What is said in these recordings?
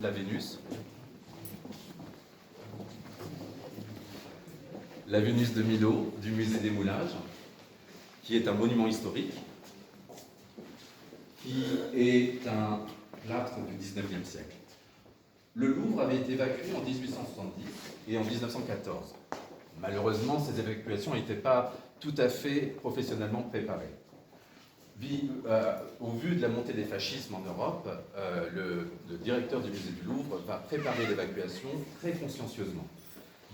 La Vénus. La Vénus de Milo, du musée des Moulages, qui est un monument historique, qui est un plâtre du XIXe siècle. Le Louvre avait été évacué en 1870 et en 1914. Malheureusement, ces évacuations n'étaient pas tout à fait professionnellement préparées. Au vu de la montée des fascismes en Europe, le directeur du musée du Louvre va préparer l'évacuation très consciencieusement.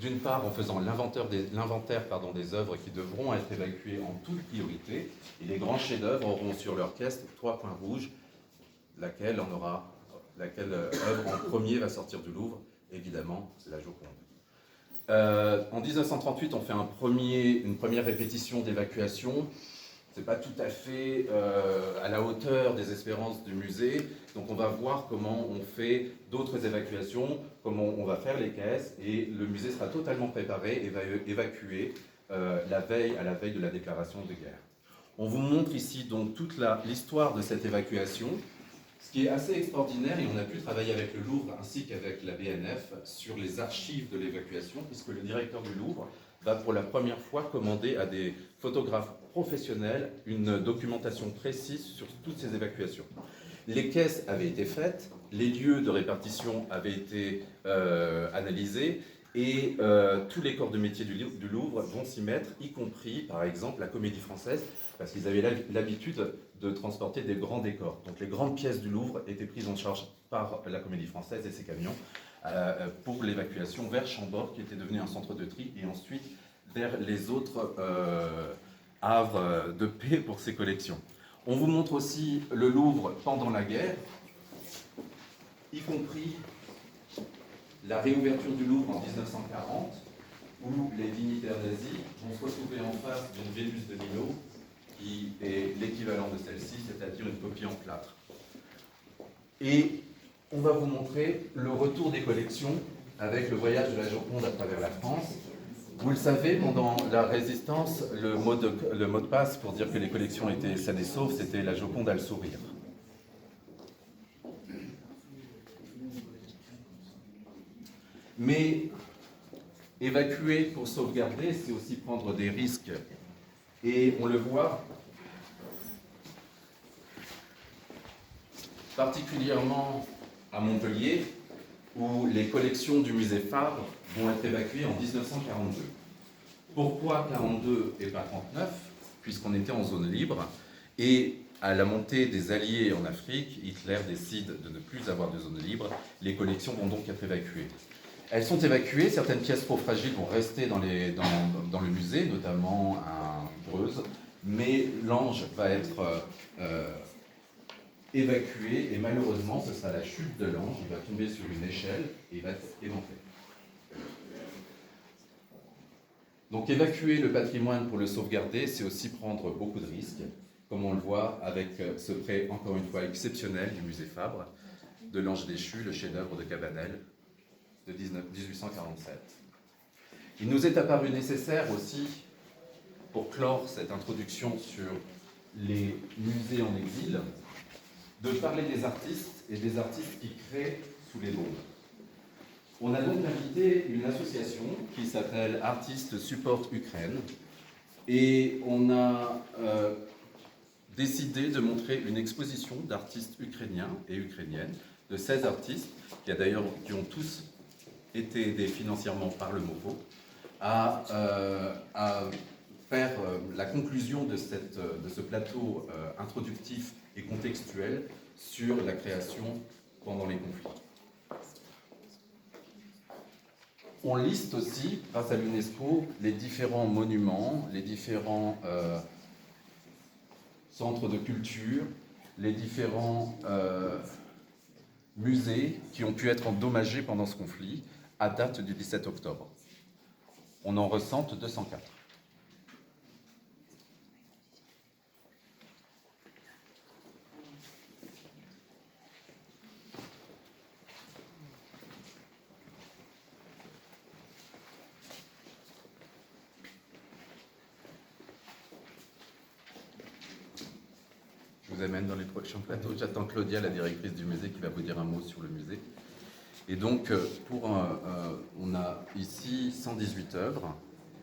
D'une part, en faisant l'inventaire des œuvres qui devront être évacuées en toute priorité, et les grands chefs-d'œuvre auront sur leur caisse 3 points rouges, laquelle œuvre en premier va sortir du Louvre. Évidemment, c'est la Joconde. En 1938, on fait une première répétition d'évacuation. Ce n'est pas tout à fait à la hauteur des espérances du musée. Donc on va voir comment on fait d'autres évacuations, comment on va faire les caisses, et le musée sera totalement préparé et va évacuer à la veille de la déclaration de guerre. On vous montre ici donc toute l'histoire de cette évacuation, ce qui est assez extraordinaire, et on a pu travailler avec le Louvre ainsi qu'avec la BNF sur les archives de l'évacuation, puisque le directeur du Louvre va pour la première fois commander à des photographes professionnels une documentation précise sur toutes ces évacuations. Les caisses avaient été faites, les lieux de répartition avaient été analysés, et tous les corps de métier du Louvre vont s'y mettre, y compris par exemple la Comédie Française, parce qu'ils avaient l'habitude de transporter des grands décors. Donc les grandes pièces du Louvre étaient prises en charge par la Comédie Française et ses camions pour l'évacuation vers Chambord, qui était devenu un centre de tri, et ensuite vers les autres havres de paix pour ses collections. On vous montre aussi le Louvre pendant la guerre, y compris la réouverture du Louvre en 1940, où les dignitaires nazis vont se retrouver en face d'une Vénus de Milo, qui est l'équivalent de celle-ci, c'est-à-dire une copie en plâtre. Et on va vous montrer le retour des collections avec le voyage de la Joconde à travers la France. Vous le savez, pendant la Résistance, le mot de passe pour dire que les collections étaient saines et sauves, c'était la Joconde a le sourire. Mais évacuer pour sauvegarder, c'est aussi prendre des risques. Et on le voit particulièrement à Montpellier, où les collections du musée Fabre vont être évacuées en 1942. Pourquoi 42 et pas 39 ? Puisqu'on était en zone libre, et à la montée des Alliés en Afrique, Hitler décide de ne plus avoir de zone libre, les collections vont donc être évacuées. Elles sont évacuées, certaines pièces trop fragiles vont rester dans le musée, notamment un Greuze, mais l'Ange va être évacué, et malheureusement, ce sera la chute de l'Ange. Il va tomber sur une échelle et il va être éventré. Donc évacuer le patrimoine pour le sauvegarder, c'est aussi prendre beaucoup de risques, comme on le voit avec ce prêt, encore une fois, exceptionnel du musée Fabre, de l'Ange déchu, le chef-d'œuvre de Cabanel, de 1847. Il nous est apparu nécessaire aussi, pour clore cette introduction sur les musées en exil, de parler des artistes et des artistes qui créent sous les bombes. On a donc invité une association qui s'appelle Artistes Support Ukraine, et on a décidé de montrer une exposition d'artistes ukrainiens et ukrainiennes, de 16 artistes, qui ont tous été aidés financièrement par le MoPo, à faire la conclusion de ce plateau introductif et contextuel sur la création pendant les conflits. On liste aussi, grâce à l'UNESCO, les différents monuments, les différents centres de culture, les différents musées qui ont pu être endommagés pendant ce conflit, à date du 17 octobre. On en recense 204. Je vous amène dans les prochains plateaux. J'attends Claudia, la directrice du musée, qui va vous dire un mot sur le musée. Et donc, on a ici 118 œuvres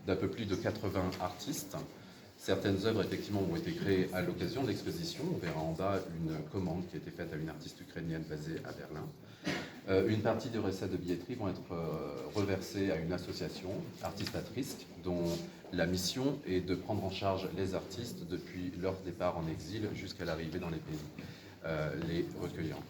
d'un peu plus de 80 artistes. Certaines œuvres, effectivement, ont été créées à l'occasion de l'exposition. On verra en bas une commande qui a été faite à une artiste ukrainienne basée à Berlin. Une partie des recettes de billetterie vont être reversées à une association, Artistes at Risk, dont la mission est de prendre en charge les artistes depuis leur départ en exil jusqu'à l'arrivée dans les pays, les recueillant.